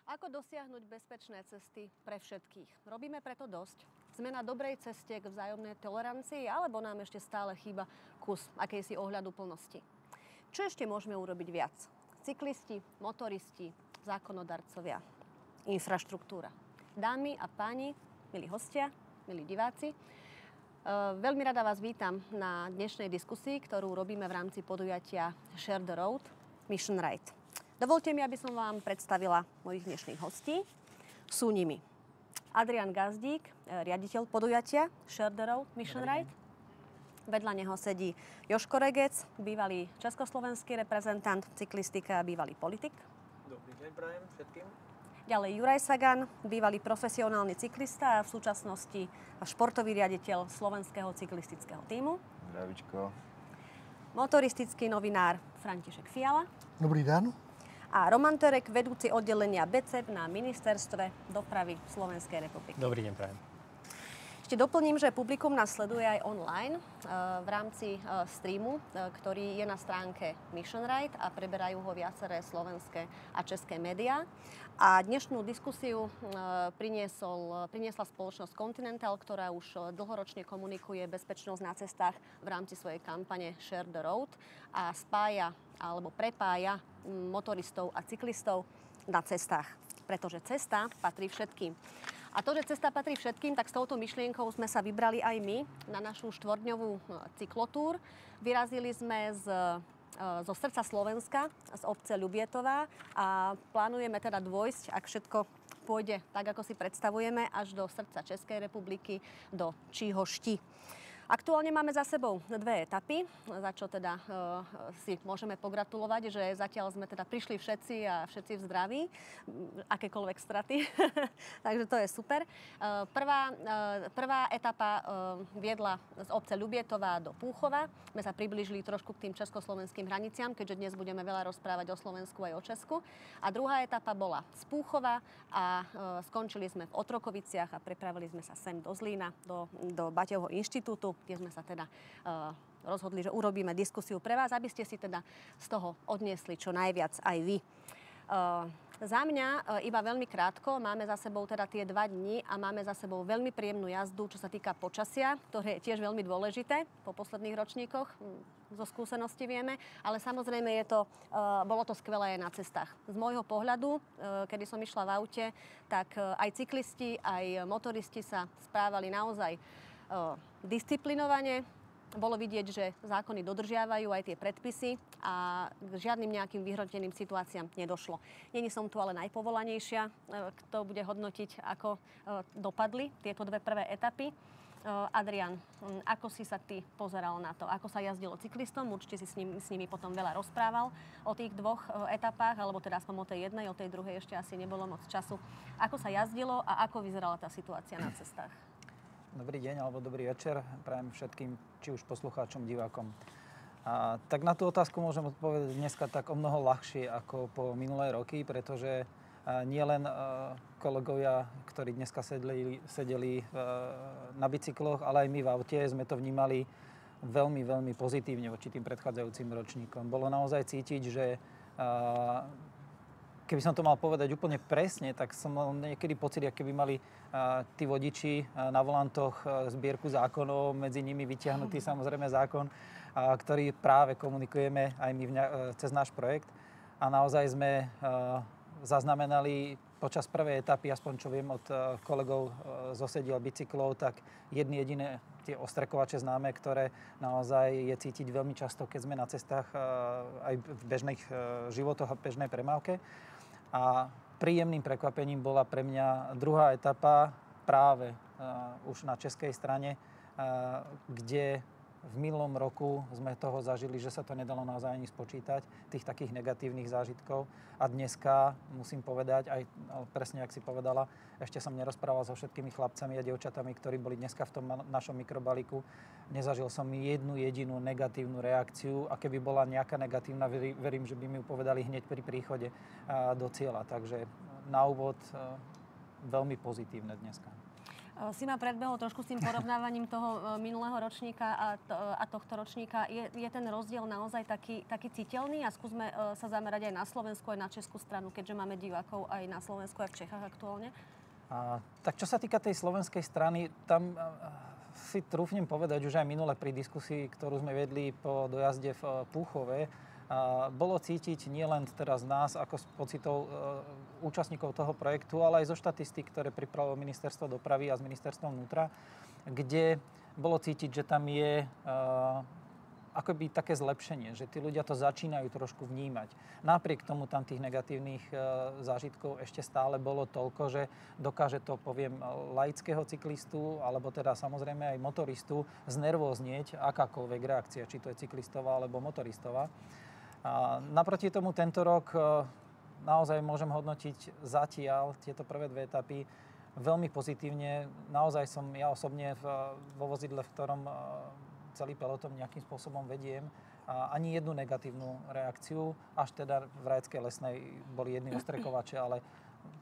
Ako dosiahnuť bezpečné cesty pre všetkých? Robíme preto dosť? Sme na dobrej ceste k vzájomnej tolerancii, alebo nám ešte stále chýba kus akejsi ohľaduplnosti? Čo ešte môžeme urobiť viac? Cyklisti, motoristi, zákonodarcovia, infraštruktúra. Dámy a páni, milí hostia, milí diváci, veľmi rada vás vítam na dnešnej diskusii, ktorú robíme v rámci podujatia Share the Road, Mission Right. Dovolte mi, aby som vám predstavila mojich dnešných hostí. Sú nimi Adrián Gazdík, riaditeľ podujatia Share the Road, Mission Right. Vedľa neho sedí Jožko Regec, bývalý československý reprezentant cyklistika a bývalý politik. Dobrý deň prajem všetkým. Ďalej Juraj Sagan, bývalý profesionálny cyklista a v súčasnosti športový riaditeľ slovenského cyklistického tímu. Zdravíčko. Motoristický novinár František Fiala. Dobrý den. A Roman Terek, vedúci oddelenia BCEP na Ministerstve dopravy Slovenskej republiky. Dobrý deň prajem. Ešte doplním, že publikum nás sleduje aj online v rámci streamu, ktorý je na stránke Mission Right a preberajú ho viaceré slovenské a české médiá. A dnešnú diskusiu priniesla spoločnosť Continental, ktorá už dlhoročne komunikuje bezpečnosť na cestách v rámci svojej kampane Share the Road a spája alebo prepája motoristov a cyklistov na cestách. Pretože cesta patrí všetkým. A to, že cesta patrí všetkým, tak s touto myšlienkou sme sa vybrali aj my na našu štvordňovú cyklotúr. Vyrazili sme zo srdca Slovenska, z obce Ľubietová a plánujeme teda dôjsť, ak všetko pôjde tak, ako si predstavujeme, až do srdca Českej republiky, do Číhošti. Aktuálne máme za sebou dve etapy, za čo teda si môžeme pogratulovať, že zatiaľ sme teda prišli všetci a všetci v zdraví, akékoľvek straty, takže to je super. Prvá etapa viedla z obce Ľubietová do Púchova. My sa priblížili trošku k tým československým hraniciam, keďže dnes budeme veľa rozprávať o Slovensku aj o Česku. A druhá etapa bola z Púchova a skončili sme v Otrokoviciach a prepravili sme sa sem do Zlína, do Baťovho inštitútu, kde sme sa teda rozhodli, že urobíme diskusiu pre vás, aby ste si teda z toho odniesli čo najviac aj vy. Za mňa iba veľmi krátko, máme za sebou teda tie 2 dni a máme za sebou veľmi príjemnú jazdu, čo sa týka počasia, ktoré je tiež veľmi dôležité po posledných ročníkoch, zo skúsenosti vieme, ale samozrejme bolo to skvelé aj na cestách. Z môjho pohľadu, kedy som išla v aute, tak aj cyklisti, aj motoristi sa správali naozaj disciplinovane. Bolo vidieť, že zákony dodržiavajú aj tie predpisy a k žiadnym nejakým vyhroteným situáciám nedošlo. Není som tu ale najpovolanejšia, kto bude hodnotiť, ako dopadli tieto 2 prvé etapy. Adrián, ako si sa ty pozeral na to? Ako sa jazdilo cyklistom? Určite si s nimi potom veľa rozprával o tých 2 etapách, alebo teda aspoň o tej jednej, o tej druhej ešte asi nebolo moc času. Ako sa jazdilo a ako vyzerala tá situácia na cestách? Dobrý deň alebo dobrý večer prajem všetkým, či už poslucháčom, divákom. Tak na tú otázku môžem odpovedať dneska tak o mnoho ľahšie ako po minulé roky, pretože nie len kolegovia, ktorí dneska sedeli na bicykloch, ale aj my v aute sme to vnímali veľmi, veľmi pozitívne voči tým predchádzajúcim ročníkom. Bolo naozaj cítiť, že keby som to mal povedať úplne presne, tak som mal niekedy pocit, ako keby mali tí vodiči na volantoch zbierku zákonov, medzi nimi vytiahnutý samozrejme zákon, ktorý práve komunikujeme aj my cez náš projekt. A naozaj sme zaznamenali počas prvej etapy, aspoň čo viem od kolegov zo sediel bicyklov, tak jediné tie ostrekovače známe, ktoré naozaj je cítiť veľmi často, keď sme na cestách aj v bežných životoch a bežnej premávke. A príjemným prekvapením bola pre mňa druhá etapa práve už na českej strane, kde v minulom roku sme toho zažili, že sa to nedalo naozaj ani spočítať, tých takých negatívnych zážitkov. A dneska, musím povedať, aj presne, jak si povedala, ešte som nerozprával so všetkými chlapcami a dievčatami, ktorí boli dneska v tom našom mikrobalíku. Nezažil som jednu jedinú negatívnu reakciu a keby bola nejaká negatívna, verím, že by mi ju povedali hneď pri príchode do cieľa. Takže na úvod veľmi pozitívne dneska. Si ma predbehol trošku s tým porovnávaním toho minulého ročníka a tohto ročníka. Je ten rozdiel naozaj taký citeľný? A skúsme sa zamerať aj na Slovensku, aj na českú stranu, keďže máme divákov aj na Slovensku, aj v Čechách aktuálne. Tak čo sa týka tej slovenskej strany, tam si trúfnem povedať, už aj minule pri diskusii, ktorú sme vedli po dojazde v Púchove, bolo cítiť nielen teraz nás ako z pocitov účastníkov toho projektu, ale aj zo štatistík, ktoré pripravilo Ministerstvo dopravy a z Ministerstvom vnútra, kde bolo cítiť, že tam je akoby také zlepšenie, že tí ľudia to začínajú trošku vnímať. Napriek tomu tam tých negatívnych zážitkov ešte stále bolo toľko, že dokáže to, poviem, laického cyklistu, alebo teda samozrejme aj motoristu, znervóznieť akákoľvek reakcia, či to je cyklistová alebo motoristová. A naproti tomu tento rok naozaj môžem hodnotiť zatiaľ tieto prvé dve etapy veľmi pozitívne. Naozaj som ja osobne vo vozidle, v ktorom celý peloton nejakým spôsobom vediem, ani jednu negatívnu reakciu, až teda v Rajeckej Lesnej boli jedni ostrekovače, ale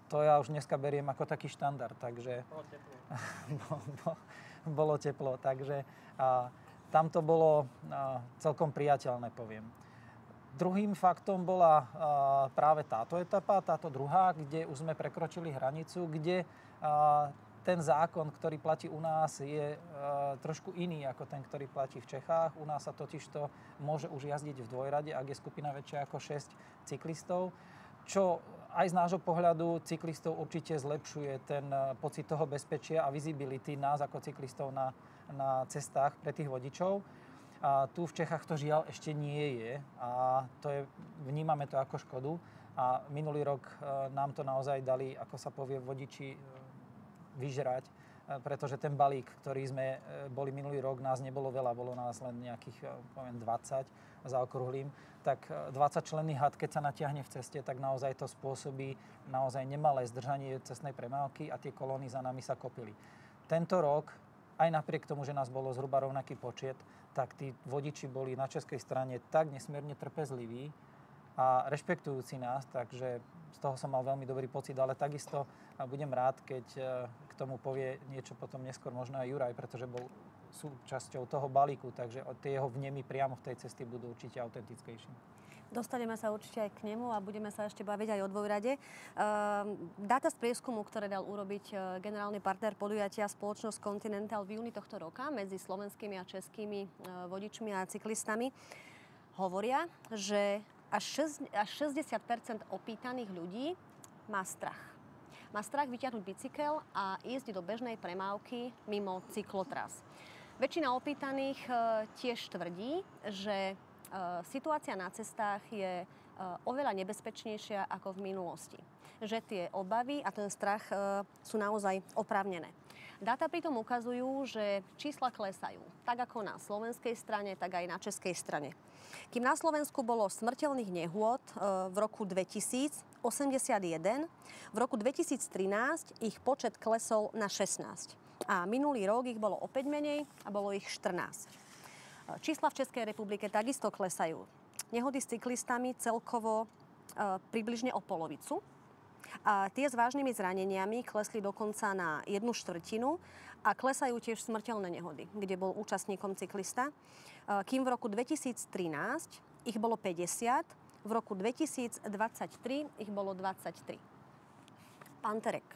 to ja už dneska beriem ako taký štandard, takže bolo teplo, takže tam to bolo celkom priateľné, poviem. Druhým faktom bola práve táto etapa, táto druhá, kde už sme prekročili hranicu, kde ten zákon, ktorý platí u nás, je trošku iný ako ten, ktorý platí v Čechách. U nás sa totižto môže už jazdiť v dvojrade, ak je skupina väčšia ako 6 cyklistov, čo aj z nášho pohľadu cyklistov určite zlepšuje ten pocit toho bezpečia a visibility nás ako cyklistov na cestách pre tých vodičov. A tu v Čechách to žiaľ ešte nie je a vnímame to ako škodu. A minulý rok nám to naozaj dali, ako sa povie, vodiči vyžrať, pretože ten balík, ktorý sme boli minulý rok, nás nebolo veľa, bolo nás len nejakých, poviem, 20 zaokrúhlím, tak 20-členný had, keď sa natiahne v ceste, tak naozaj to spôsobí naozaj nemalé zdržanie cestnej premávky a tie kolóny za nami sa kopili. Tento rok, aj napriek tomu, že nás bolo zhruba rovnaký počet, tak tí vodiči boli na českej strane tak nesmierne trpezliví a rešpektujúci nás, takže z toho som mal veľmi dobrý pocit, ale takisto budem rád, keď k tomu povie niečo potom neskôr možno aj Juraj, pretože bol súčasťou toho balíku, takže tie jeho vnemy priamo v tej cesty budú určite autentickejšie. Dostaneme sa určite aj k nemu a budeme sa ešte baviť aj o dvojrade. Dáta z prieskumu, ktoré dal urobiť generálny partner podujatia spoločnosť Continental v júni tohto roka medzi slovenskými a českými vodičmi a cyklistami, hovoria, že až 60% opýtaných ľudí má strach. Má strach vyťahnuť bicykel a ísť do bežnej premávky mimo cyklotras. Väčšina opýtaných tiež tvrdí, že situácia na cestách je oveľa nebezpečnejšia ako v minulosti. Že tie obavy a ten strach sú naozaj oprávnené. Dáta pritom ukazujú, že čísla klesajú, tak ako na slovenskej strane, tak aj na českej strane. Kým na Slovensku bolo smrteľných nehôd v roku 2000 81, v roku 2013 ich počet klesol na 16. A minulý rok ich bolo opäť menej a bolo ich 14. Čísla v Českej republike takisto klesajú. Nehody s cyklistami celkovo približne o polovicu. A tie s vážnymi zraneniami klesli dokonca na 1/4 a klesajú tiež smrteľné nehody, kde bol účastníkom cyklista. Kým v roku 2013 ich bolo 50, v roku 2023 ich bolo 23. Pán Terek,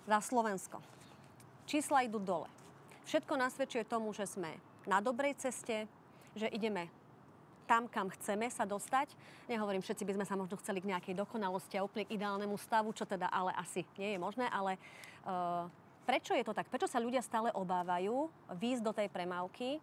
za Slovensko. Čísla idú dole. Všetko nasvedčuje tomu, že sme na dobrej ceste, že ideme tam, kam chceme sa dostať. Nehovorím, všetci by sme sa možno chceli k nejakej dokonalosti a úplne k ideálnemu stavu, čo teda ale asi nie je možné, ale prečo je to tak? Prečo sa ľudia stále obávajú výjsť do tej premávky?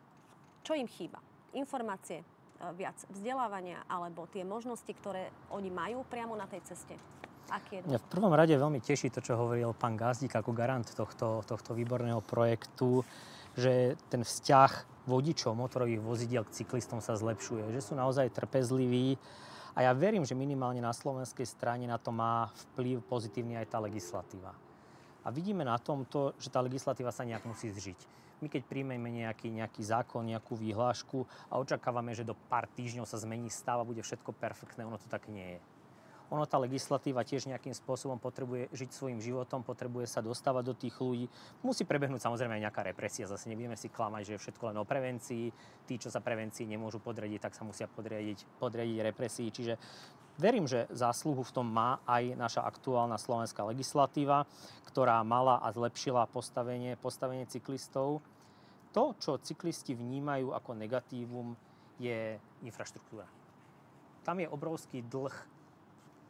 Čo im chýba? Informácie, viac vzdelávania alebo tie možnosti, ktoré oni majú priamo na tej ceste? Aký je to? Mňa v prvom rade veľmi teší to, čo hovoril pán Gazdík ako garant tohto výborného projektu, že ten vzťah vodičov motorových vozidiel k cyklistom sa zlepšuje, že sú naozaj trpezliví a ja verím, že minimálne na slovenskej strane na to má vplyv pozitívny aj tá legislatíva. A vidíme na tomto, že tá legislatíva sa nejak musí zžiť. My keď príjmeme nejaký zákon, nejakú výhlášku a očakávame, že do pár týždňov sa zmení stav a bude všetko perfektné, ono to tak nie je. Ono tá legislatíva tiež nejakým spôsobom potrebuje žiť svojim životom, potrebuje sa dostávať do tých ľudí. Musí prebehnúť samozrejme aj nejaká represia. Zase nebudeme si klamať, že je všetko len o prevencii. Tí, čo sa prevencii nemôžu podriadiť, tak sa musia podriadiť represii. Čiže verím, že zásluhu v tom má aj naša aktuálna slovenská legislatíva, ktorá mala a zlepšila postavenie cyklistov. To, čo cyklisti vnímajú ako negatívum, je infraštruktúra. Tam je obrovský dlh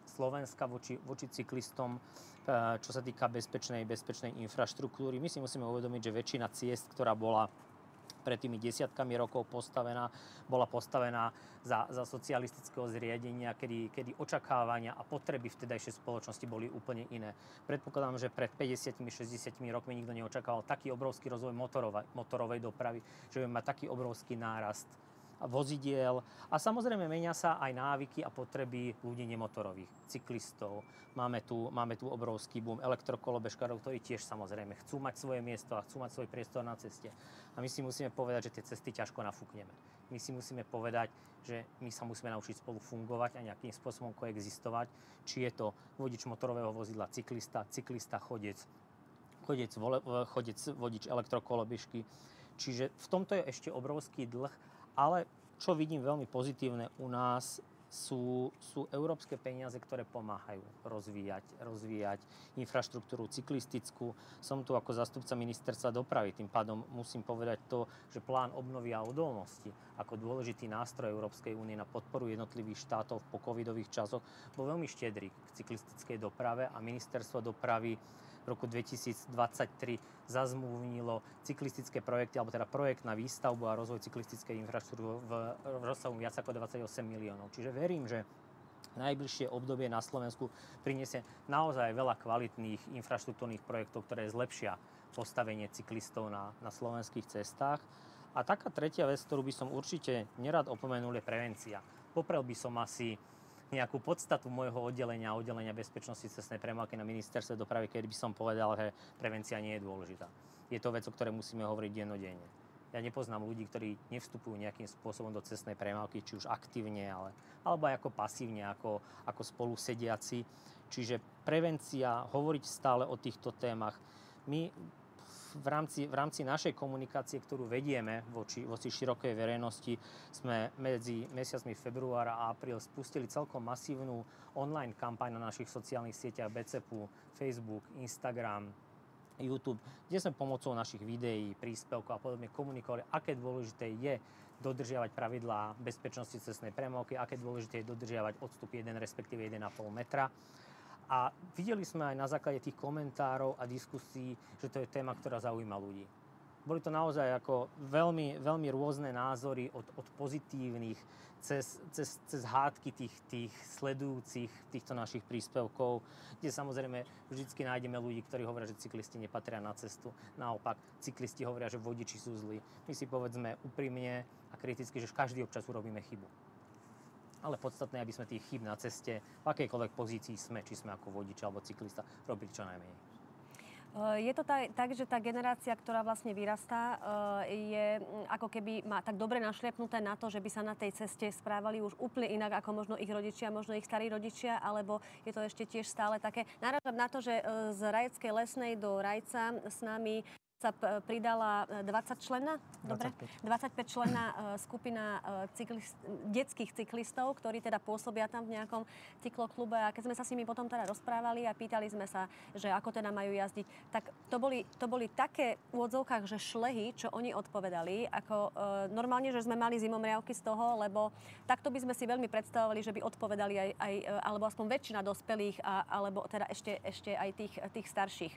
Slovenska voči cyklistom, čo sa týka bezpečnej infraštruktúry. My si musíme uvedomiť, že väčšina ciest, ktorá bola pred tými desiatkami rokov bola postavená za socialistického zriadenia, kedy očakávania a potreby vtedajšej spoločnosti boli úplne iné. Predpokladám, že pred 50-60 rokmi nikto neočakával taký obrovský rozvoj motorovej dopravy, že by mať taký obrovský nárast vozidiel a samozrejme menia sa aj návyky a potreby ľudí nemotorových, cyklistov. Máme tu obrovský boom elektrokolobežkárov, ktorí tiež samozrejme chcú mať svoje miesto a chcú mať svoj priestor na ceste. A my si musíme povedať, že tie cesty ťažko nafúkneme. My si musíme povedať, že my sa musíme naučiť spolu fungovať a nejakým spôsobom koexistovať. Či je to vodič motorového vozidla, cyklista, chodec, vodič elektrokolobežky. Čiže v tomto je ešte obrovský dlh. Ale čo vidím veľmi pozitívne u nás, sú európske peniaze, ktoré pomáhajú rozvíjať infraštruktúru cyklistickú. Som tu ako zástupca ministerstva dopravy, tým pádom musím povedať to, že plán obnovy a odolnosti ako dôležitý nástroj Európskej únie na podporu jednotlivých štátov v pocovidových časoch bol veľmi štedrý k cyklistickej doprave a ministerstvo dopravy v roku 2023 zazmluvnilo cyklistické projekty, alebo teda projekt na výstavbu a rozvoj cyklistickej infraštruktúry v rozsahu viac ako 28 miliónov. Čiže verím, že najbližšie obdobie na Slovensku prinesie naozaj veľa kvalitných infraštruktúrnych projektov, ktoré zlepšia postavenie cyklistov na slovenských cestách. A taká tretia vec, ktorú by som určite nerad opomenul, je prevencia. Poprel by som asi nejakú podstatu môjho oddelenia bezpečnosti cestnej premávky na ministerstve dopravy, keď by som povedal, že prevencia nie je dôležitá. Je to vec, o ktorej musíme hovoriť dennodenne. Ja nepoznám ľudí, ktorí nevstupujú nejakým spôsobom do cestnej premávky, či už aktívne, alebo aj ako pasívne, ako spolusediaci. Čiže prevencia, hovoriť stále o týchto témach. My v rámci našej komunikácie, ktorú vedieme voči širokej verejnosti, sme medzi mesiacmi február a apríl spustili celkom masívnu online kampaň na našich sociálnych sieťach BCPU, Facebook, Instagram, YouTube, kde sme pomocou našich videí, príspevkov a podobne komunikovali, aké dôležité je dodržiavať pravidlá bezpečnosti cestnej premávky, aké dôležité je dodržiavať odstup 1, respektíve 1,5 metra. A videli sme aj na základe tých komentárov a diskusí, že to je téma, ktorá zaujíma ľudí. Boli to naozaj ako veľmi, veľmi rôzne názory od pozitívnych cez hádky tých sledujúcich týchto našich príspevkov, kde samozrejme vždycky nájdeme ľudí, ktorí hovoria, že cyklisti nepatria na cestu. Naopak, cyklisti hovoria, že vodiči sú zlí. My si povedzme úprimne a kriticky, že každý občas urobíme chybu. Ale podstatné, aby sme tých chýb na ceste, v akejkoľvek pozícii sme, či sme ako vodič alebo cyklista, robili čo najmenej. Je to tak, že tá generácia, ktorá vlastne vyrastá, je ako keby má tak dobre našliapnuté na to, že by sa na tej ceste správali už úplne inak ako možno ich rodičia, možno ich starí rodičia, alebo je to ešte tiež stále také. Narážam na to, že z Rajeckej Lesnej do Rajca s nami sa pridala 20 členná, dobre? 25 členná skupina detských cyklistov, ktorí teda pôsobia tam v nejakom cykloklube. A keď sme sa s nimi potom teda rozprávali a pýtali sme sa, že ako teda majú jazdiť, tak to boli také v úvodzovkách, že šlehy, čo oni odpovedali, ako normálne, že sme mali zimomriavky z toho, lebo takto by sme si veľmi predstavovali, že by odpovedali aj alebo aspoň väčšina dospelých, alebo teda ešte aj tých starších.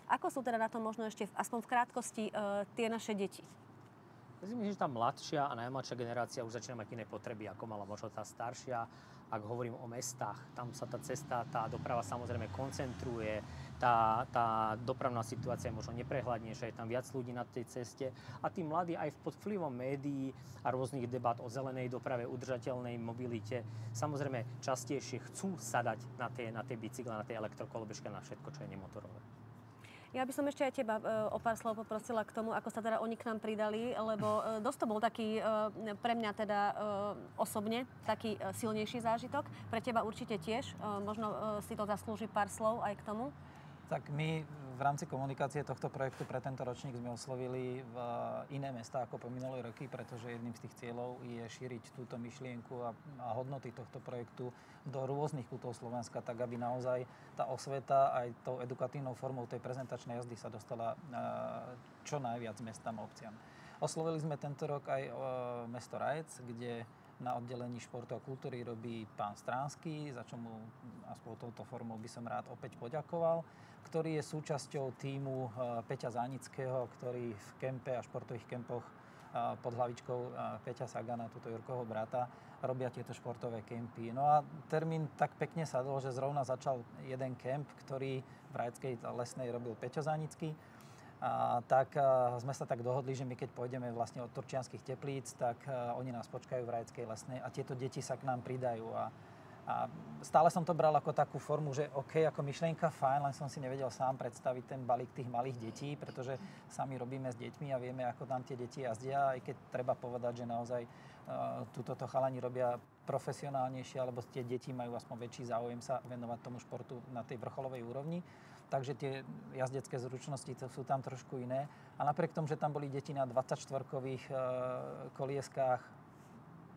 Ako sú teda na to možno ešte aspoň v krátkosti tie naše deti? Myslím, že tá mladšia a najmladšia generácia už začína mať iné potreby, ako mala možno tá staršia. Ak hovorím o mestách, tam sa tá cesta, tá doprava samozrejme koncentruje, tá dopravná situácia je možno neprehľadnejšia, je tam viac ľudí na tej ceste a tí mladí aj pod vplyvom médií a rôznych debát o zelenej doprave, udržateľnej mobilite, samozrejme častejšie chcú sadať na tie bicykle, na tie elektrokolobežky, na všetko, čo je nemotorové. Ja by som ešte aj teba o pár slov poprosila k tomu, ako sa teda oni k nám pridali, lebo dosť to bol taký pre mňa teda osobne taký silnejší zážitok. Pre teba určite tiež. Možno si to zaslúži pár slov aj k tomu. Tak my v rámci komunikácie tohto projektu pre tento ročník sme oslovili v iné mestá ako po minulé roky, pretože jedným z tých cieľov je šíriť túto myšlienku a hodnoty tohto projektu do rôznych kútov Slovenska, tak aby naozaj tá osveta aj tou edukatívnou formou tej prezentačnej jazdy sa dostala čo najviac mestám a obciam. Oslovili sme tento rok aj mesto Rajec, kde na oddelení športu a kultúry robí pán Stránsky, za čo mu aspoň touto formou by som rád opäť poďakoval, ktorý je súčasťou tímu Peťa Zánického, ktorý v kempe a športových kempoch pod hlavičkou Peťa Sagana, túto Jurkovho brata, robia tieto športové kempy. No a termín tak pekne sadol, že zrovna začal jeden kemp, ktorý v Rajeckej lesnej robil Peťo Zánický. Tak sme sa tak dohodli, že my keď pôjdeme vlastne od Turčianskych Teplíc, tak oni nás počkajú v Rajeckej lesnej a tieto deti sa k nám pridajú. A stále som to bral ako takú formu, že OK, ako myšlienka fajn, len som si nevedel sám predstaviť ten balík tých malých detí, pretože sami robíme s deťmi a vieme, ako tam tie deti jazdia, aj keď treba povedať, že naozaj túto chalani robia profesionálnejšie, alebo tie deti majú aspoň väčší záujem sa venovať tomu športu na tej vrcholovej úrovni. Takže tie jazdecké zručnosti sú tam trošku iné. A napriek tomu, že tam boli deti na 24-kových kolieskách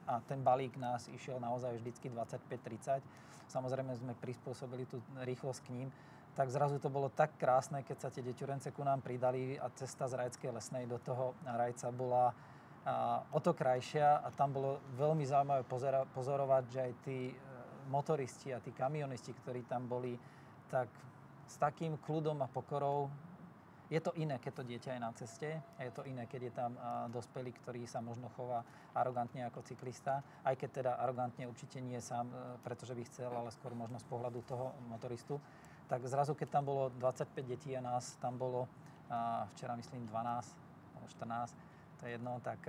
a ten balík nás išiel naozaj vždycky 25-30, samozrejme sme prispôsobili tú rýchlosť k ním, tak zrazu to bolo tak krásne, keď sa tie deťurence ku nám pridali a cesta z Rajeckej lesnej do toho Rajca bola o to krajšia a tam bolo veľmi zaujímavé pozorovať, že aj tí motoristi a tí kamionisti, ktorí tam boli, tak s takým kľudom a pokorou. Je to iné, keď to dieťa je na ceste a je to iné, keď je tam dospelý, ktorý sa možno chová arogantne ako cyklista, aj keď teda arogantne určite nie sám, pretože by chcel, ale skôr možno z pohľadu toho motoristu. Tak zrazu, keď tam bolo 25 detí a nás tam bolo včera myslím 12 alebo 14, to je jedno, tak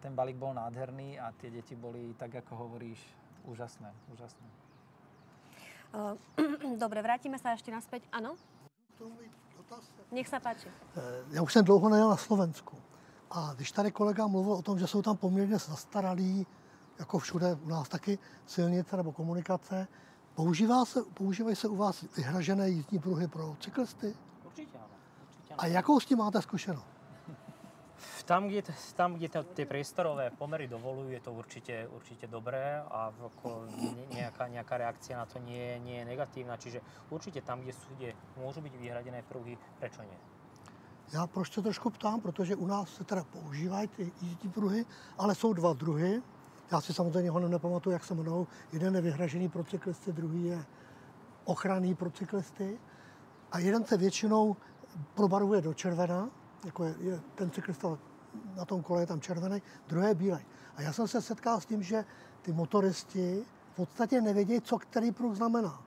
ten balík bol nádherný a tie deti boli, tak ako hovoríš, úžasné. Dobre, vrátime sa ešte naspäť. Áno? Nech sa páči. Já už jsem dlouho nejel na Slovensku. A když tady kolega mluvil o tom, že jsou tam poměrně zastaralí, jako všude u nás taky, silnice nebo komunikace, používají se u vás vyhražené jízdní pruhy pro cyklisty? Určite áno. A jakou s tím máte zkušenost? Tam, kde tie priestorové pomery dovolujú, je to určite dobré a nejaká reakcia na to nie je negatívna. Čiže určite tam, kde môžu byť vyhradené pruhy, prečo nie? Já proč se trošku ptám, protože u nás se teda používají ty jízdní pruhy, ale jsou dva druhy. Já si samozřejmě ho nepamatuju, jak se jmenou. Jeden je vyhražený pro cyklisty, druhý je ochranný pro cyklisty. A jeden se většinou probarvuje do červena, jako je ten cyklista na tom kole je tam červený, druhé je bílej. A já jsem se setkal s tím, že ty motoristi v podstatě nevědějí, co který pruh znamená.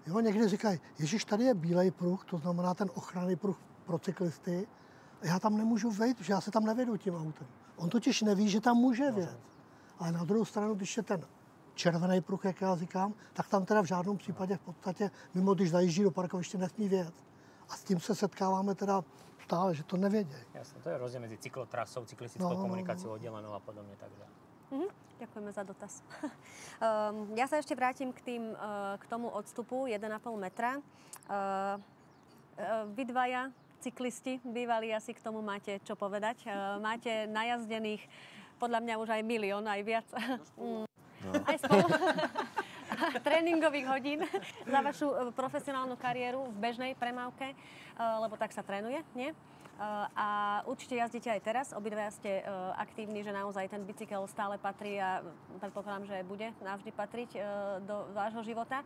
Jo, někdy říkají, ježiš, tady je bílej pruh, to znamená ten ochranný pruh pro cyklisty, a já tam nemůžu vejít, protože já se tam nevedu tím autem. On totiž neví, že tam může vjet. Ale na druhou stranu, když je ten červený pruh, jak já říkám, tak tam teda v žádném případě v podstatě, mimo když zajíždí do parkoviště, nesmí vjet. A s tím se setkáváme teda stále, že to nevědějí. Jasne, to je rozdiel medzi cyklotrasou, cyklistickou komunikáciou oddelenou a podobne, takže. Ďakujeme za dotaz. Ja sa ešte vrátim k tomu odstupu 1,5 metra. Vy dvaja cyklisti, bývalí, asi k tomu máte čo povedať. Máte najazdených podľa mňa už aj milión, aj viac. Aj spolu. Tréningových hodín za vašu profesionálnu kariéru v bežnej premávke, lebo tak sa trénuje, nie? A určite jazdíte aj teraz, obidvaja ste aktívni, že naozaj ten bicykel stále patrí a predpokladám, že bude navždy patriť do vášho života.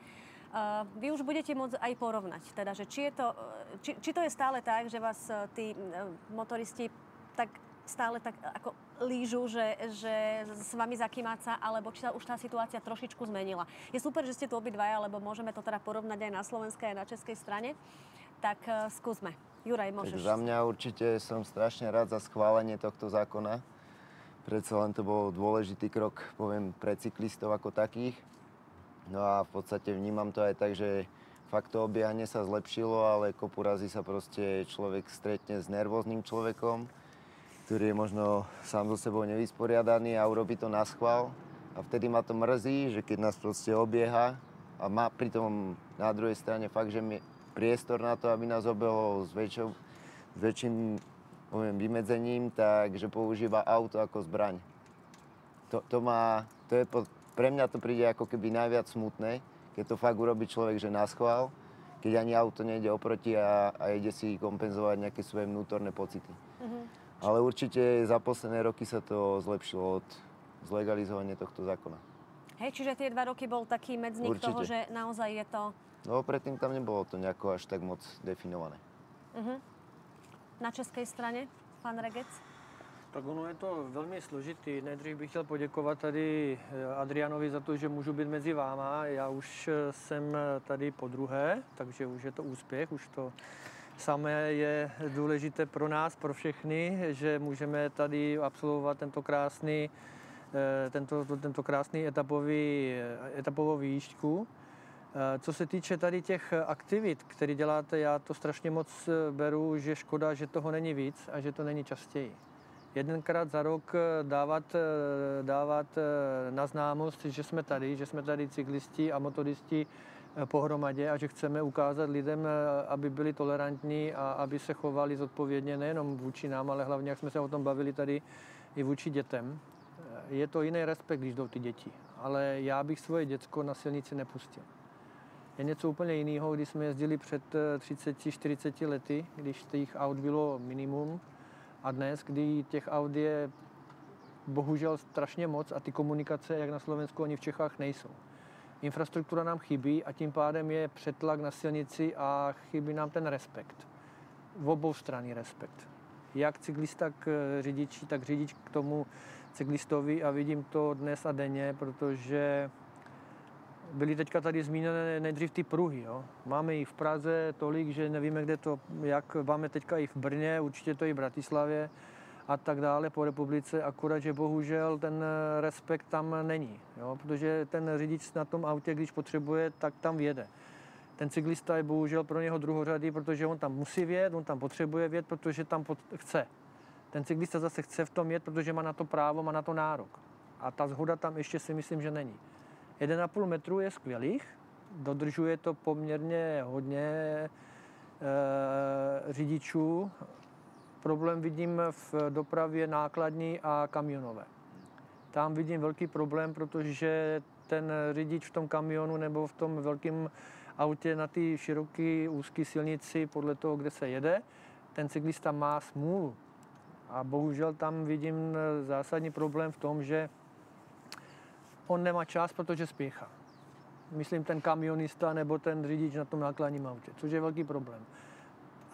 Vy už budete môcť aj porovnať, teda, že či to je stále tak, že vás tí motoristi tak stále tak ako lížu, že s vami zakýmáca, alebo či sa už tá situácia trošičku zmenila. Je super, že ste tu obidvaja, lebo môžeme to teda porovnať aj na slovenskej, aj na českej strane. Tak skúsme. Juraj, môžeš. Tak za mňa určite som strašne rád za schválenie tohto zákona. Predsa len to bol dôležitý krok, poviem, pre cyklistov ako takých. No a v podstate vnímam to aj tak, že fakt to obiehanie sa zlepšilo, ale kopu razy sa proste človek stretne s nervóznym človekom, ktorý je možno sám so sebou nevysporiadaný a urobí to naschvál. A vtedy ma to mrzí, že keď nás proste obieha a má pritom na druhej strane fakt, že priestor na to, aby nás obehol s väčším vymedzením, takže používa auto ako zbraň. Pre mňa to príde ako keby najviac smutné, keď to fakt urobí človek, že naschvál, keď ani auto nejde oproti a ide si kompenzovať nejaké svoje vnútorné pocity. Ale určite za posledné roky sa to zlepšilo od zlegalizovania tohto zákona. Hej, čiže tie 2 roky bol taký medzník toho, že naozaj je to... No predtým tam nebolo to nejako až tak moc definované. Na českej strane, pán Regec? Tak ono je to velmi složitý. Nejdřív bych chtěl poděkovat tady Adrianovi za to, že můžu být mezi váma. Já už jsem tady podruhé, takže už je to úspěch. Už to samé je důležité pro nás, pro všechny, že můžeme tady absolvovat tento krásný etapovou výšku. Co se týče tady těch aktivit, které děláte, já to strašně moc beru, že škoda, že toho není víc a že to není častěji. Jedenkrát za rok dávat na známost, že jsme tady cyklisti a motoristi pohromadě a že chceme ukázat lidem, aby byli tolerantní a aby se chovali zodpovědně nejenom vůči nám, ale hlavně, jak jsme se o tom bavili tady, i vůči dětem. Je to jiný respekt, když jdou ty děti, ale já bych svoje děcko na silnici nepustil. Je něco úplně jiného, když jsme jezdili před 30-40 lety, když těch aut bylo minimum, a dnes, kdy těch aut je bohužel strašně moc a ty komunikace, jak na Slovensku, ani v Čechách nejsou. Infrastruktura nám chybí a tím pádem je přetlak na silnici a chybí nám ten respekt. V obou strany respekt. Jak cyklista k řidiči, tak řidič k tomu cyklistovi a vidím to dnes a denně, protože byly teďka tady zmíněné nejdřív ty pruhy. Jo. Máme jich v Praze tolik, že nevíme, kde to, jak máme teďka i v Brně, určitě to i v Bratislavě a tak dále po republice, akorát, že bohužel ten respekt tam není, jo, protože ten řidič na tom autě, když potřebuje, tak tam vjede. Ten cyklista je bohužel pro něho druhořadý, protože on tam musí vjet, on tam potřebuje vjet, protože tam chce. Ten cyklista zase chce v tom jet, protože má na to právo, má na to nárok. A ta shoda tam ještě si myslím, že není. 1,5 metru je skvělých, dodržuje to poměrně hodně řidičů. Problém vidím v dopravě nákladní a kamionové. Tam vidím velký problém, protože ten řidič v tom kamionu nebo v tom velkém autě na té široké úzké silnici, podle toho, kde se jede, ten cyklista má smůlu. A bohužel tam vidím zásadní problém v tom, že on nemá čas, protože spěchá. Myslím ten kamionista nebo ten řidič na tom nákladním autě, což je velký problém.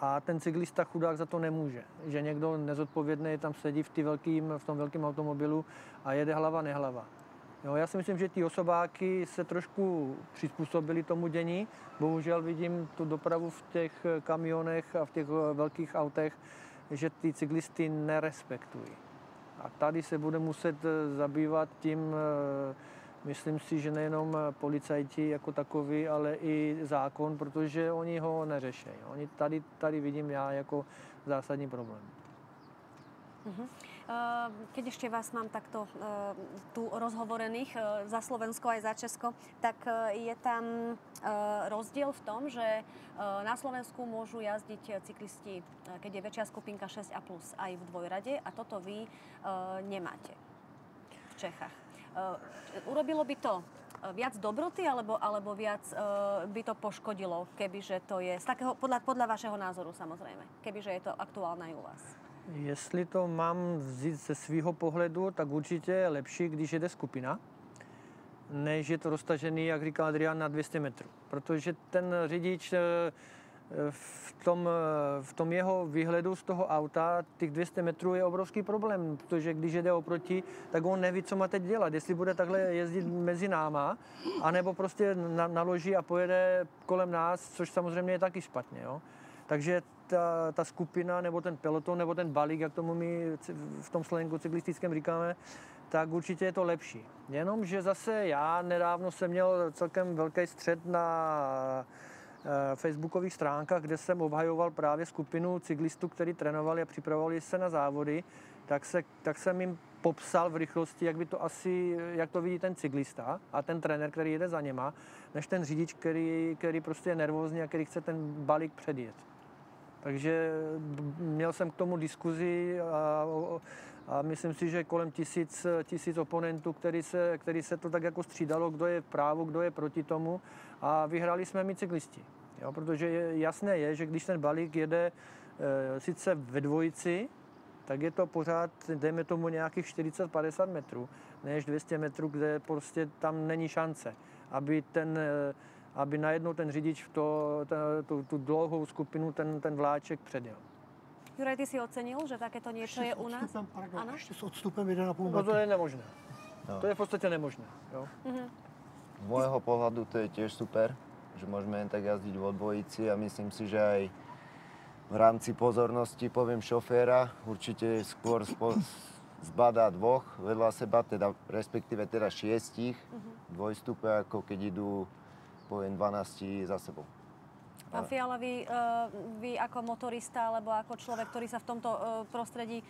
A ten cyklista chudák za to nemůže, že někdo nezodpovědný tam sedí v tom velkém automobilu a jede hlava nehlava. Jo, já si myslím, že ty osobáky se trošku přizpůsobili tomu dění. Bohužel vidím tu dopravu v těch kamionech a v těch velkých autech, že ty cyklisty nerespektují. A tady se bude muset zabývat tím, myslím si, že nejenom policajti jako takový, ale i zákon, protože oni ho neřeší. Oni tady vidím já jako zásadní problém. Keď ešte vás mám takto tu rozhovorených za Slovensko aj za Česko, tak je tam rozdiel v tom, že na Slovensku môžu jazdiť cyklisti, keď je väčšia skupinka 6 a plus aj v dvojrade a toto vy nemáte v Čechách. Urobilo by to viac dobroty alebo viac by to poškodilo, kebyže to je z takého, podľa vašeho názoru samozrejme, kebyže je to aktuálne aj u vás? Jestli to mám vzít ze svého pohledu, tak určitě je lepší, když jede skupina, než je to roztažený, jak říkal Adrián, na 200 metrů. Protože ten řidič v tom jeho výhledu z toho auta, těch 200 metrů je obrovský problém, protože když jede oproti, tak on neví, co má teď dělat. Jestli bude takhle jezdit mezi náma, anebo prostě naloží a pojede kolem nás, což samozřejmě je taky špatně. Jo? Takže ta skupina, nebo ten peloton, nebo ten balík, jak tomu my v tom slangu cyklistickém říkáme, tak určitě je to lepší. Jenomže zase já nedávno jsem měl celkem velký střet facebookových stránkách, kde jsem obhajoval právě skupinu cyklistů, kteří trénovali a připravovali se na závody, tak jsem jim popsal v rychlosti, jak to vidí ten cyklista a ten trenér, který jede za něma, než ten řidič, který prostě je nervózní a který chce ten balík předjet. Takže měl jsem k tomu diskuzi a myslím si, že kolem tisíc oponentů, který se to tak jako střídalo, kdo je vpravo, kdo je proti tomu a vyhráli jsme my cyklisti. Jo, protože jasné je, že když ten balík jede sice ve dvojici, tak je to pořád, dejme tomu nějakých 40-50 metrů, než 200 metrů, kde prostě tam není šance, aby najednou ten řidič tu dlouhou skupinu, ten vláček předjel. Juraj, ty si ocenil, že takéto niečo je u nás? Ještě s odstupem 1,5 metru. No to je nemožné. No. To je v podstatě nemožné. Jo? Z môjho pohľadu to je tiež super, že môžeme jen tak jazdiť vo dvojici a myslím si, že aj v rámci pozornosti poviem šoféra, určite skôr zbadá dvoch vedľa seba, teda respektíve teda 6 dvojstupe, ako keď idú poviem 12 za sebou. Pán Fiala, vy ako motorista alebo ako človek, ktorý sa v tomto prostredí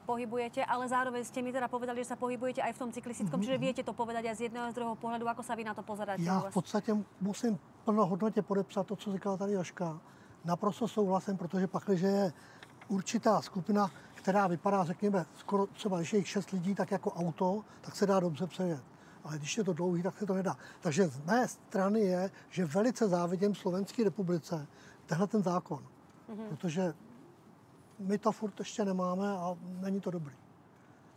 pohybujete, ale zároveň ste mi teda povedali, že sa pohybujete aj v tom cyklistickom, čiže viete to povedať aj z jedného a z druhého pohľadu, ako sa vy na to pozeráte? Já v podstatě musím plnohodnotně podepsat to, co říkala tady Jožka. Naprosto souhlasím, protože pak, když je určitá skupina, která vypadá, řekněme, skoro třeba, když je jich 6 lidí, tak jako auto, tak se dá dobře přejet. Ale když je to dlouhý, tak se to nedá. Takže z mé strany je, že velice závidím Slovenské republice tenhle ten zákon. Protože my to furt ještě nemáme a není to dobrý.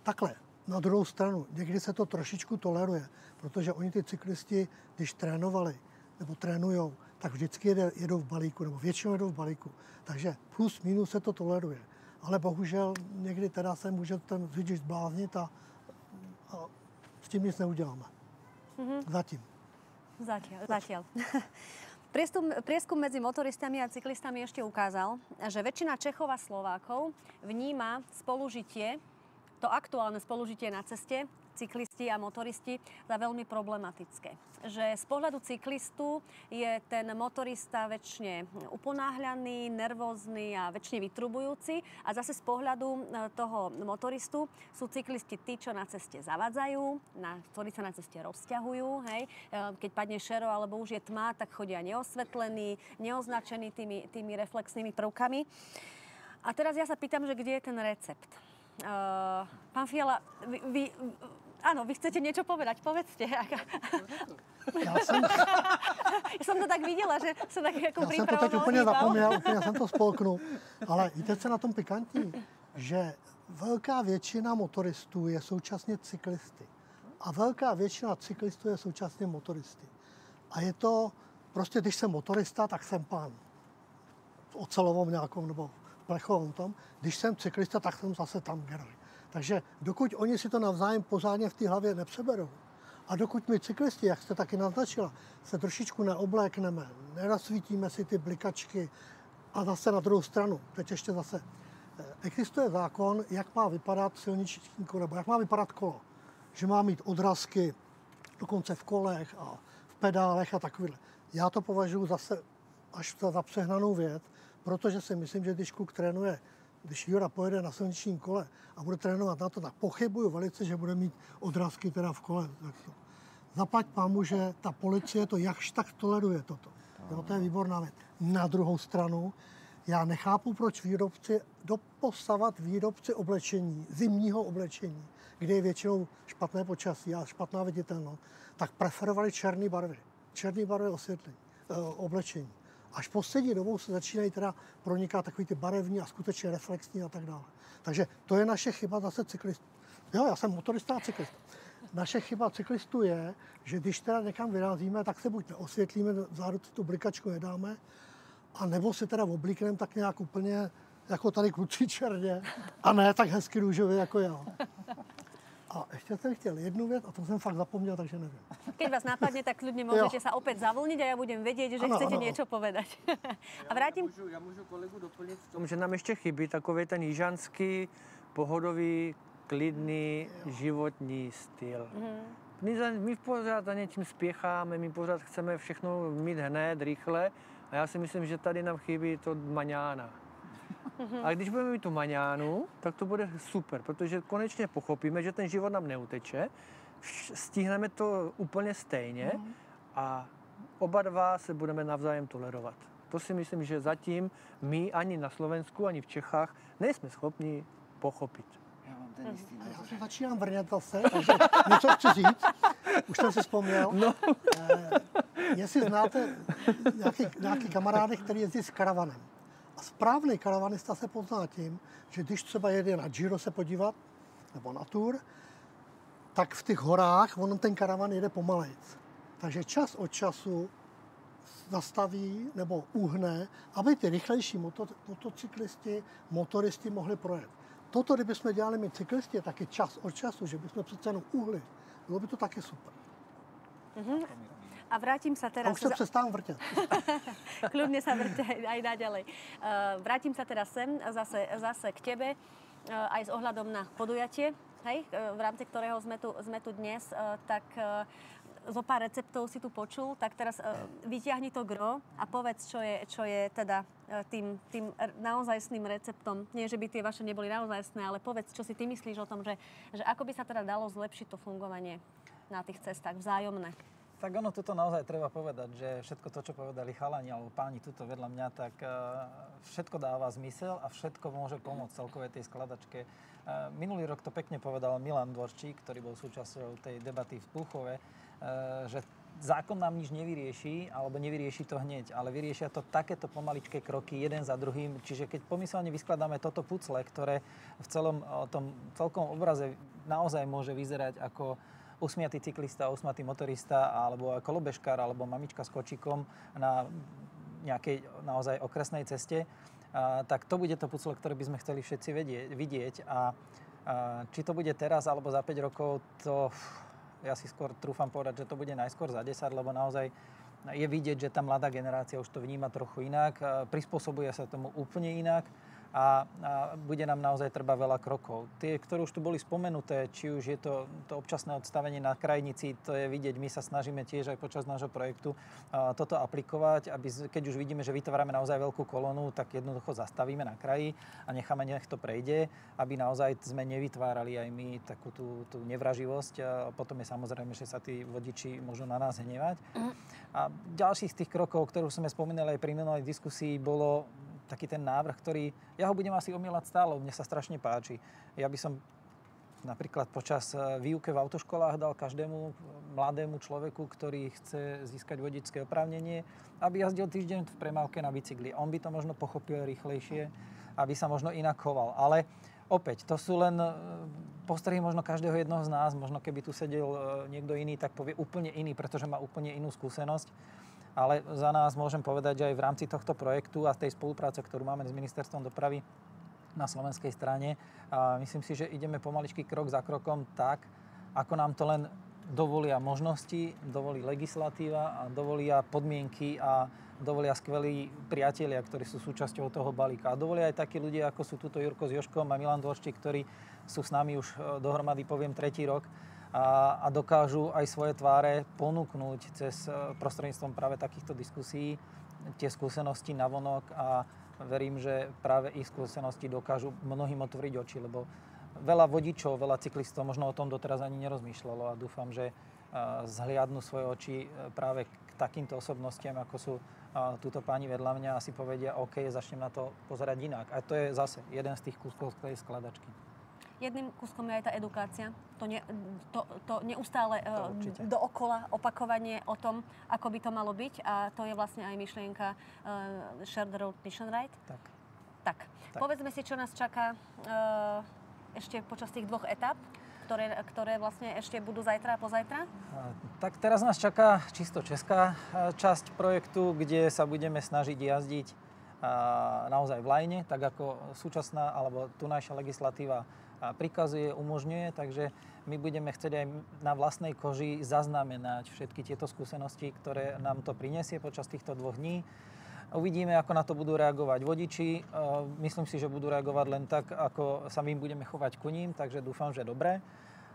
Takhle, na druhou stranu, někdy se to trošičku toleruje, protože oni ty cyklisti, když trénovali nebo trénujou, tak vždycky jedou v balíku, nebo většinou jedou v balíku. Takže plus, minus se to toleruje. Ale bohužel někdy teda se může ten řidič zbláznit a s tím nic neuděláme. Zatím. Zatiaľ. Prieskum medzi motoristami a cyklistami ešte ukázal, že väčšina Čechov a Slovákov vníma spolužitie, to aktuálne spolužitie na ceste, cyklisti a motoristi, za veľmi problematické. Že z pohľadu cyklistu je ten motorista väčšine uponáhľaný, nervózny a väčšine vytrubujúci a zase z pohľadu toho motoristu sú cyklisti tí, čo na ceste zavadzajú, ktorí sa na ceste rozťahujú, hej. Keď padne šero alebo už je tma, tak chodia neosvetlení, neoznačení tými reflexnými prvkami. A teraz ja sa pýtam, že kde je ten recept? Pán Fiala, vy chcete niečo povedať? Povedzte. Já jsem to tak viděla, že se tak jako Já jsem to teď úplně zapomněl, úplně jsem to spolknul. Ale víte, co je na tom pikantní? Že velká většina motoristů je současně cyklisty. A velká většina cyklistů je současně motoristy. A je to, prostě když jsem motorista, tak jsem pán v ocelovom nějakom nebo plechovém tom. Když jsem cyklista, tak jsem zase tam geroj. Takže dokud oni si to navzájem pořádně v té hlavě nepřeberou, a dokud my cyklisti, jak jste taky naznačila, se trošičku neoblékneme, nerozsvítíme si ty blikačky a zase na druhou stranu, teď ještě zase, existuje zákon, jak má vypadat silniční kolo, nebo jak má vypadat kolo. Že má mít odrazky dokonce v kolech a v pedálech a takovýhle. Já to považuji zase až za přehnanou věc, protože si myslím, že když kluk trénuje, když Jura pojede na silničním kole a bude trénovat na to, tak pochybuju velice, že bude mít odrazky teda v kole. Zaplať pámu, že ta policie to jakž tak toleruje toto. Jo, to je výborná věc. Na druhou stranu, já nechápu, proč doposavat výrobci oblečení, zimního oblečení, kde je většinou špatné počasí a špatná viditelnost, tak preferovali černé barvy osvětlení, oblečení. Až poslední dobou se začínají teda pronikat takový ty barevní a skutečně reflexní a tak dále. Takže to je naše chyba zase cyklistů. Jo, já jsem motorista a cyklista. Naše chyba cyklistů je, že když teda někam vyrazíme, tak se buď neosvětlíme, vzadu tu blikačku nedáme, a nebo si teda oblíkneme tak nějak úplně jako tady kluci černě a ne tak hezky růžově jako já. A ještě jsem chtěl jednu věc, a to jsem fakt zapomněl, takže nevím. Keď vás napadne, tak ľudne môžete sa opäť zavlniť a ja budem vedieť, že chcete niečo povedať. A vrátim... Já můžu kolegu doplnit v tom, že nám ještě chybí takový ten jižanský, pohodový, klidný životní styl. My pořád za něčím spěcháme, my pořád chceme všechno mít hned, rychle A já si myslím, že tady nám chybí to maňána. A když budeme mít tu maňánu, tak to bude super, protože konečně pochopíme, že ten život nám neuteče, stihneme to úplně stejně a oba dva se budeme navzájem tolerovat. To si myslím, že zatím my ani na Slovensku, ani v Čechách nejsme schopni pochopit. Já se začínám vrnět zase, takže něco chci říct. Už jsem si vzpomněl. No. Jestli znáte nějaký kamarády, který jezdí s karavanem. A správný karavanista se pozná tím, že když třeba jede na Giro se podívat, nebo na Tour, tak v těch horách on ten karavan jede pomalejc. Takže čas od času zastaví nebo uhne, aby ty rychlejší motocyklisti, motoristi mohli projet. Toto, kdybychom dělali my cyklisti, taky čas od času, že bychom přece jenom uhli, bylo by to taky super. A vrátim sa teraz... A už sa přestávám vrťať. Kľudne sa vrťte aj naďalej. Vrátim sa teraz sem, zase k tebe, aj s ohľadom na podujatie, hej, v rámci ktorého sme tu dnes, tak zo pár receptov si tu počul, tak teraz vyťahni to gro a povedz, čo je teda tým naozajstným receptom. Nie, že by tie vaše neboli naozajstné, ale povedz, čo si ty myslíš o tom, že ako by sa teda dalo zlepšiť to fungovanie na tých cestách vzájomné. Tak ono toto naozaj treba povedať, že všetko to, čo povedali chalani alebo páni tuto vedľa mňa, tak všetko dáva zmysel a všetko môže pomôcť celkovej tej skladačke. Minulý rok to pekne povedal Milan Dvorčík, ktorý bol súčasťou tej debaty v Púchove, že zákon nám nič nevyrieši, alebo nevyrieši to hneď, ale vyriešia to takéto pomaličké kroky, jeden za druhým. Čiže keď pomyselne vyskladáme toto pucle, ktoré v tom celkom obraze naozaj môže vyzerať ako usmiatý cyklista, usmiatý motorista, alebo kolobežkár, alebo mamička s kočíkom na nejakej naozaj okresnej ceste, tak to bude to pucle, ktoré by sme chceli všetci vidieť. A či to bude teraz, alebo za 5 rokov, to ja si skôr trúfam povedať, že to bude najskôr za 10, lebo naozaj je vidieť, že tá mladá generácia už to vníma trochu inak, prispôsobuje sa tomu úplne inak. A bude nám naozaj treba veľa krokov. Tie, ktoré už tu boli spomenuté, či už je to občasné odstavenie na krajnici, to je vidieť, my sa snažíme tiež aj počas nášho projektu toto aplikovať, aby keď už vidíme, že vytvárame naozaj veľkú kolónu, tak jednoducho zastavíme na kraji a necháme, nech to prejde, aby naozaj sme nevytvárali aj my takú tú nevraživosť. A potom je samozrejme, že sa tí vodiči môžu na nás hnevať. A ďalších z tých krokov, ktorú sme spomínali aj pri minulej diskusii, bolo taký ten návrh, ktorý, ja ho budem asi omieľať stále, mne sa strašne páči. Ja by som napríklad počas výuke v autoškolách dal každému mladému človeku, ktorý chce získať vodičské oprávnenie, aby jazdil týždeň v premávke na bicykli. On by to možno pochopil rýchlejšie, aby sa možno inak choval. Ale opäť, to sú len postrehy možno každého jednoho z nás. Možno keby tu sedel niekto iný, tak povie úplne iný, pretože má úplne inú skúsenosť. Ale za nás môžem povedať, že aj v rámci tohto projektu a tej spolupráce, ktorú máme s Ministerstvom dopravy na slovenskej strane, myslím si, že ideme pomaličky krok za krokom tak, ako nám to len dovolia možnosti, dovolí legislatíva a dovolia podmienky a dovolia skvelí priatelia, ktorí sú súčasťou toho balíka. A dovolia aj takí ľudia, ako sú tuto Jurko s Jožkom a Milan Dvorčík, ktorí sú s nami už dohromady, poviem, 3. rok. A dokážu aj svoje tváre ponúknuť cez prostredníctvom práve takýchto diskusí tie skúsenosti navonok a verím, že práve ich skúsenosti dokážu mnohým otvoriť oči, lebo veľa vodičov, veľa cyklistov možno o tom doteraz ani nerozmýšľalo a dúfam, že zhliadnú svoje oči práve k takýmto osobnostiam, ako sú túto páni vedľa mňa a si povedia, OK, začnem na to pozerať inak. A to je zase jeden z tých kúskov tej skladačky. Jedným kúskom je aj tá edukácia. To neustále dookola opakovanie o tom, ako by to malo byť. A to je vlastne aj myšlienka Shared Road Mission Ride. Tak. Povedzme si, čo nás čaká ešte počas tých 2 etap, ktoré vlastne ešte budú zajtra a pozajtra. Tak teraz nás čaká čisto česká časť projektu, kde sa budeme snažiť jazdiť naozaj v lajne, tak ako súčasná alebo tunajšia legislatíva prikazuje, umožňuje, takže my budeme chcieť aj na vlastnej koži zaznamenať všetky tieto skúsenosti, ktoré nám to prinesie počas týchto 2 dní. Uvidíme, ako na to budú reagovať vodiči. Myslím si, že budú reagovať len tak, ako sa my budeme chovať ku ním, takže dúfam, že dobre.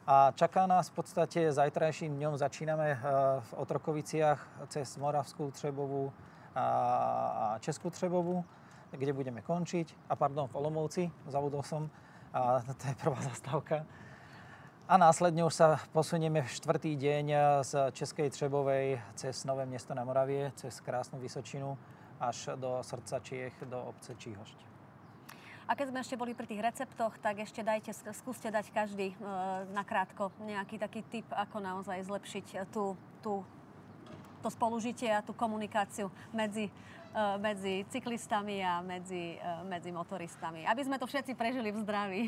A čaká nás v podstate zajtrajším dňom, začíname v Otrokoviciach cez Moravskú, Třebovú, a Českú Třebovu, kde budeme končiť. A pardon, v Olomouci, zabudol som. To je prvá zastávka. A následne už sa posunieme v 4. deň z Českej Třebovej cez Nové Mesto na Moravie, cez krásnu Vysočinu až do srdca Čiech, do obce Číhošť. A keď sme ešte boli pri tých receptoch, tak ešte skúste dať každý nakrátko nejaký taký tip, ako naozaj zlepšiť to spolužitie a tú komunikáciu medzi cyklistami a medzi motoristami. Aby sme to všetci prežili v zdraví.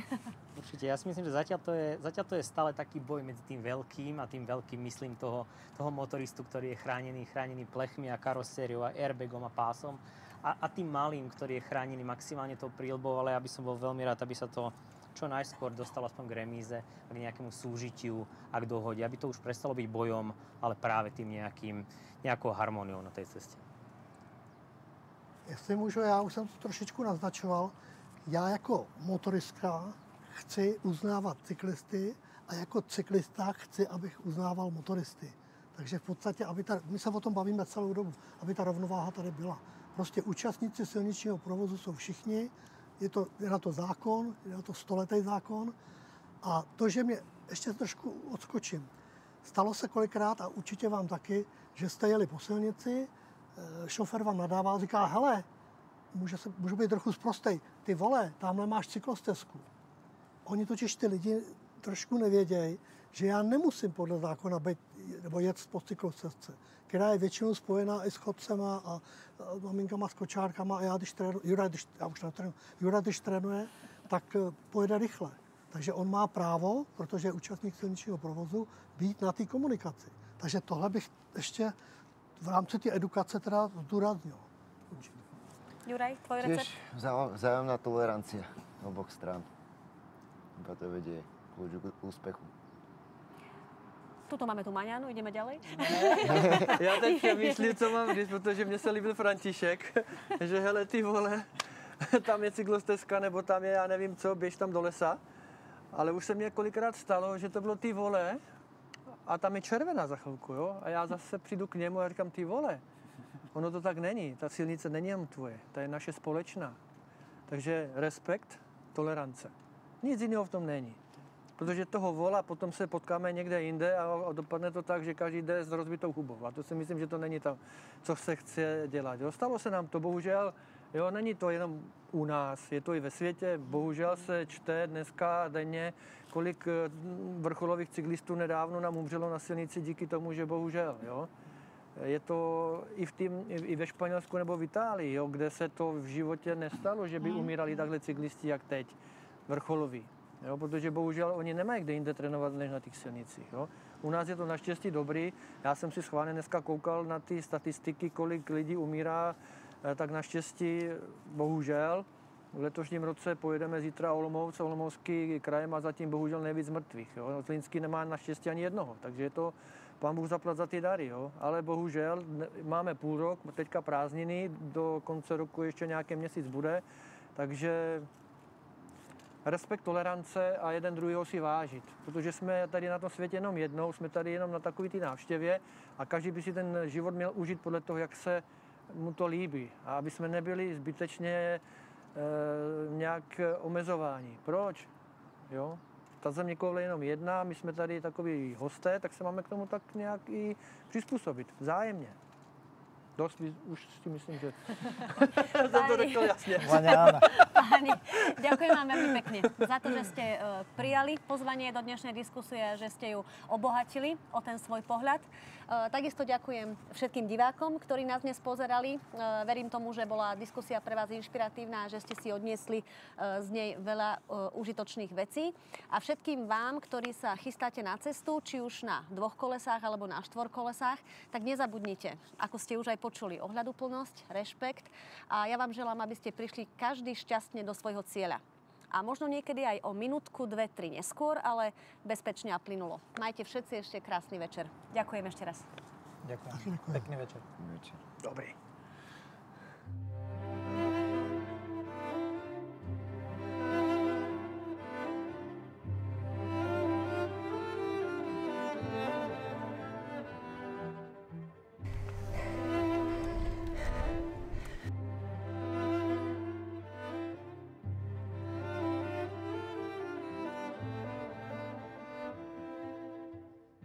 Určite. Ja si myslím, že zatiaľ to je stále taký boj medzi tým veľkým a tým veľkým myslím toho motoristu, ktorý je chránený plechmi a karosériou a airbagom a pásom. A tým malým, ktorý je chránený maximálne tou príľbou, ale ja by som bol veľmi rád, aby sa to čo najskôr dostalo aspoň k remíze, k nejakému súžitiu a k dohode, aby to už prestalo byť bojom, ale práve tým nejakou harmóniou na tej ceste. Jestli můžu, já už jsem to trošičku naznačoval. Já jako motoristka chci uznávat cyklisty a jako cyklista chci, abych uznával motoristy. Takže v podstatě, my se o tom bavíme celou dobu, aby ta rovnováha tady byla. Prostě účastníci silničního provozu jsou všichni, je na to zákon, je na to 100letý zákon. A to, že mě ještě trošku odskočím, stalo se kolikrát a určitě vám taky, že jste jeli po silnici, šofér vám nadává a říká, hele, můžu být trochu sprostej, ty vole, tamhle máš cyklostezku. Oni totiž ty lidi trošku nevědějí, že já nemusím podle zákona jet po cyklostezce, která je většinou spojená i s chodcema a maminkama s kočárkama a Jura, když trénuje, tak pojede rychle. Takže on má právo, protože je účastník silničního provozu, být na té komunikaci. Takže tohle bych ještě v rámci té edukace teda zdůraznil. Juraj, tvoj recept? Tiež vzájomná tolerancia oboch strán. Iba to vedie k úspechu. Tuto máme tu Maňánu, ideme ďalej? Já teď přemýšlím, co mám říct, protože mně se líbil František, že hele ty vole, tam je cyklostezka, nebo tam je já nevím co, běž tam do lesa. Ale už se mně kolikrát stalo, že to bylo ty vole a tam je červená za chvilku, jo? A já zase přijdu k němu a říkám, ty vole, ono to tak není, ta silnice není jen tvoje, ta je naše společná. Takže respekt, tolerance. Nic jiného v tom není. Protože toho vola potom se potkáme někde jinde a dopadne to tak, že každý jde s rozbitou hubou. A to si myslím, že to není to, co se chce dělat. Jo? Stalo se nám to, bohužel, jo, není to jenom u nás, je to i ve světě. Bohužel se čte dneska denně, kolik vrcholových cyklistů nedávno nám umřelo na silnici díky tomu, že bohužel, jo. Je to i ve Španělsku nebo v Itálii, jo, kde se to v životě nestalo, že by umírali takhle cyklisti, jak teď, vrcholoví. Jo, protože bohužel oni nemají kde jinde trénovat než na těch silnicích. Jo. U nás je to naštěstí dobrý. Já jsem si schválně dneska koukal na ty statistiky, kolik lidí umírá, tak naštěstí bohužel v letošním roce pojedeme zítra Olomoucký kraj má zatím bohužel nejvíc mrtvých. Jo. Zlínský nemá naštěstí ani jednoho, takže je to pán Bůh zaplat za ty dary. Jo. Ale bohužel máme půl rok, teďka prázdniny, do konce roku ještě nějaký měsíc bude, takže respekt, tolerance a jeden druhýho si vážit. Protože jsme tady na tom světě jenom jednou, jsme tady jenom na takový ty návštěvě a každý by si ten život měl užít podle toho, jak se mu to líbí. A aby jsme nebyli zbytečně nějak omezováni. Proč? Jo? Ta země koule je jenom jedna, my jsme tady takový hosté, tak se máme k tomu tak nějak i přizpůsobit. Vzájemně. Dost, už si myslím, že som to řekl jasne. Páni, ďakujem vám veľmi pekne za to, že ste prijali pozvanie do dnešnej diskusie, že ste ju obohatili o ten svoj pohľad. Takisto ďakujem všetkým divákom, ktorí nás dnes pozerali. Verím tomu, že bola diskusia pre vás inšpiratívna a že ste si odniesli z nej veľa užitočných vecí. A všetkým vám, ktorí sa chystáte na cestu, či už na 2 kolesách alebo na 4 kolesách, tak nezabudnite, ako ste už aj počuli, ohľaduplnosť, rešpekt a ja vám želám, aby ste prišli každý šťastne do svojho cieľa. A možno niekedy aj o minútku, 2-3 neskôr, ale bezpečne a plynulo. Majte všetci ešte krásny večer. Ďakujem ešte raz. Ďakujem. Pekný večer. Dobrý.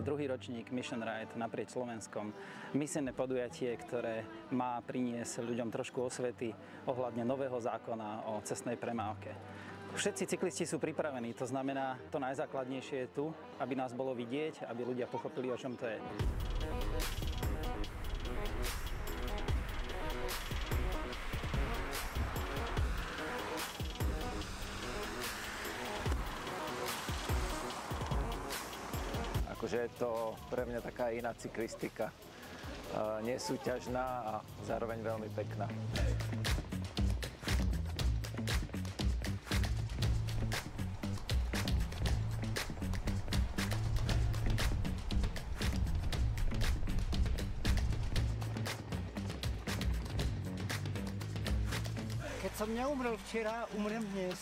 druhý ročník Mission Ride naprieč Slovenskom. Misijné podujatie, ktoré má priniesť ľuďom trošku osvety ohľadne nového zákona o cestnej premávke. Všetci cyklisti sú pripravení, to znamená, to najzákladnejšie je tu, aby nás bolo vidieť, aby ľudia pochopili, o čom to je. Akože je to pre mňa taká iná cyklistika. Nesúťažná a zároveň veľmi pekná. Keď som neumrel včera, umrem dnes.